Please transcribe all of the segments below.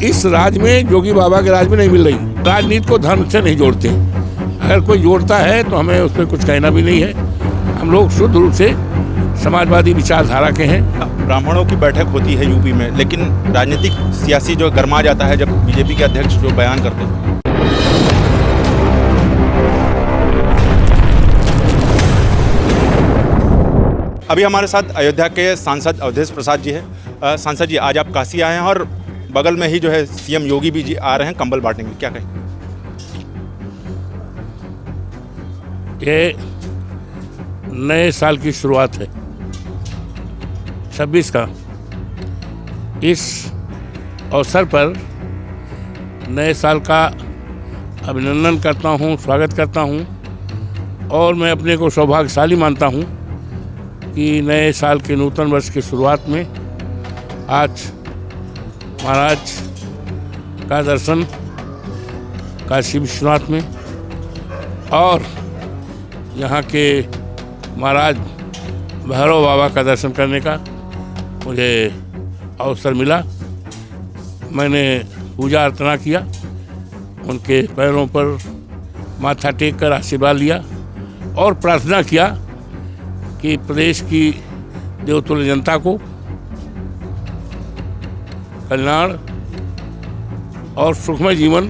इस राज में जोगी बाबा के राज में नहीं मिल रही। राजनीति को धर्म से नहीं जोड़ते। अगर कोई जोड़ता है तो हमें उस पर कुछ कहना भी नहीं है। हम लोग शुद्ध रूप से समाजवादी विचारधारा के हैं। ब्राह्मणों की बैठक होती है यूपी में, लेकिन राजनीतिक सियासी जो गरमा जाता है जब बीजेपी के अध्यक्ष जो बयान करते हैं। अभी हमारे साथ अयोध्या के सांसद अवधेश प्रसाद जी हैं। सांसद जी, आज आप काशी आए हैं और बगल में ही जो है सीएम योगी भी जी आ रहे हैं कंबल बांटने के लिए, क्या कहें? ये नए साल की शुरुआत है 26 का। इस अवसर पर नए साल का अभिनंदन करता हूँ, स्वागत करता हूँ और मैं अपने को सौभाग्यशाली मानता हूँ कि नए साल के नूतन वर्ष की शुरुआत में आज महाराज का दर्शन काशी विश्वनाथ में और यहाँ के महाराज भैरव बाबा का दर्शन करने का मुझे अवसर मिला। मैंने पूजा अर्चना किया, उनके पैरों पर माथा टेक कर आशीर्वाद लिया और प्रार्थना किया कि प्रदेश की देवतुल्य जनता को कल्याण और सुखमय जीवन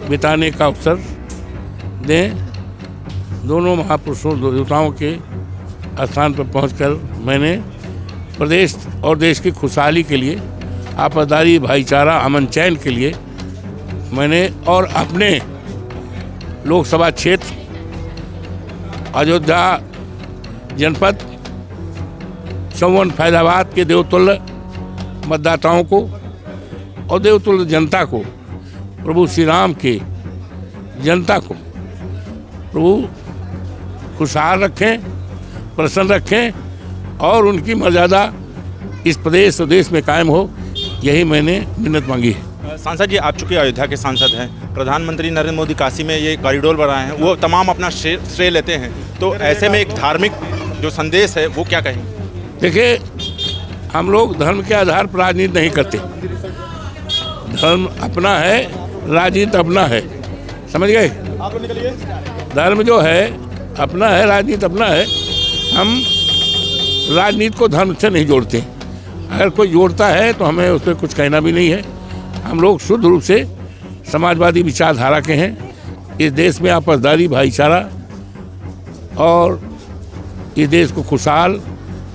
बिताने का अवसर दें। दोनों महापुरुषों देवताओं के स्थान पर पहुंचकर मैंने प्रदेश और देश की खुशहाली के लिए, आपदारी, भाईचारा, अमन चैन के लिए मैंने और अपने लोकसभा क्षेत्र अयोध्या जनपद चौवन फैजाबाद के देवतुल्य मतदाताओं को और देवतुल्य जनता को, प्रभु श्री राम के जनता को प्रभु खुशहाल रखें, प्रसन्न रखें और उनकी मर्यादा इस प्रदेश और देश में कायम हो, यही मैंने मिन्नत मांगी है। सांसद जी, आप चूँकि अयोध्या के सांसद हैं, प्रधानमंत्री नरेंद्र मोदी काशी में ये कॉरिडोर बनाए हैं, वो तमाम अपना श्रेय लेते हैं, तो ऐसे में एक धार्मिक जो संदेश है वो क्या कहेंगे? देखिए, हम लोग धर्म के आधार पर राजनीति नहीं करते। धर्म अपना है, राजनीति अपना है, समझ गए? धर्म जो है अपना है, राजनीति अपना है। हम राजनीति को धर्म से नहीं जोड़ते। अगर कोई जोड़ता है तो हमें उस पर कुछ कहना भी नहीं है। हम लोग शुद्ध रूप से समाजवादी विचारधारा के हैं। इस देश में आपसदारी, भाईचारा और इस देश को खुशहाल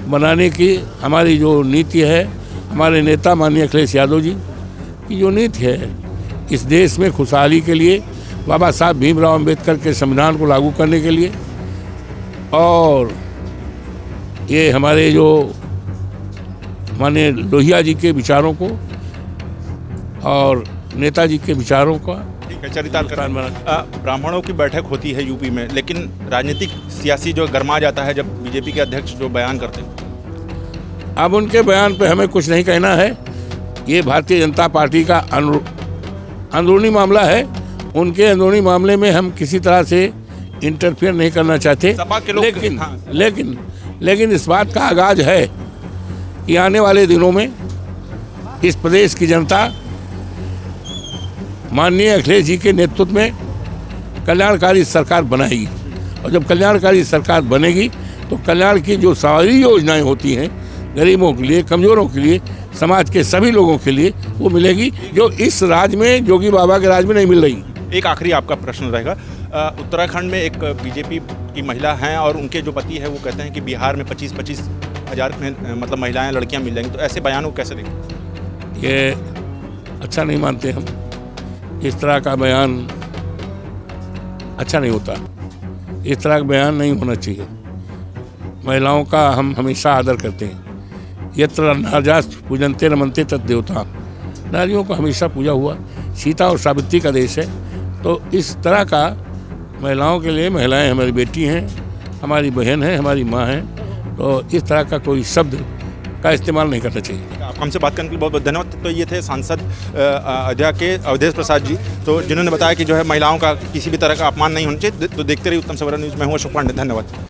बनाने की हमारी जो नीति है, हमारे नेता माननीय अखिलेश यादव जी की जो नीति है, इस देश में खुशहाली के लिए, बाबा साहब भीमराव अंबेडकर के संविधान को लागू करने के लिए और ये हमारे जो माननीय लोहिया जी के विचारों को और नेताजी के विचारों का चरितार्थ बना। ब्राह्मणों की बैठक होती है यूपी में, लेकिन राजनीतिक सियासी जो गरमा जाता है जब बीजेपी के अध्यक्ष जो बयान करते हैं। अब उनके बयान पे हमें कुछ नहीं कहना है। ये भारतीय जनता पार्टी का अंदरूनी मामला है। उनके अंदरूनी मामले में हम किसी तरह से इंटरफेयर नहीं करना चाहते। लेकिन इस बात का आगाज है कि आने वाले दिनों में इस प्रदेश की जनता माननीय अखिलेश जी के नेतृत्व में कल्याणकारी सरकार बनाएगी और जब कल्याणकारी सरकार बनेगी तो कल्याण की जो सारी योजनाएं होती हैं गरीबों के लिए, कमज़ोरों के लिए, समाज के सभी लोगों के लिए वो मिलेगी, जो इस राज में जोगी बाबा के राज में नहीं मिल रही। एक आखिरी आपका प्रश्न रहेगा। उत्तराखंड में एक बीजेपी की महिला हैं और उनके जो पति है वो कहते हैं कि बिहार में 25-25 हज़ार में मतलब महिलाएं, लड़कियां मिल जाएंगी, तो ऐसे बयान को कैसे देखें? ये अच्छा नहीं मानते हम। इस तरह का बयान अच्छा नहीं होता। इस तरह का बयान नहीं होना चाहिए। महिलाओं का हम हमेशा आदर करते हैं। यत्र नार्यास्तु पूजन्ते रमन्ते तत् देवता। नारियों को हमेशा पूजा हुआ। सीता और सावित्री का देश है, तो इस तरह का महिलाओं के लिए, महिलाएं हमारी बेटी हैं, हमारी बहन है, हमारी माँ हैं, तो इस तरह का कोई शब्द का इस्तेमाल नहीं करना चाहिए। हमसे बात करने के लिए बहुत बहुत धन्यवाद। तो ये थे सांसद अयोध्या के अवधेश प्रसाद जी, तो जिन्होंने बताया कि जो है महिलाओं का किसी भी तरह का अपमान नहीं होना चाहिए। तो देखते रहिए उत्तम सवेरा न्यूज़ में हूँ अशोक पांडे। धन्यवाद।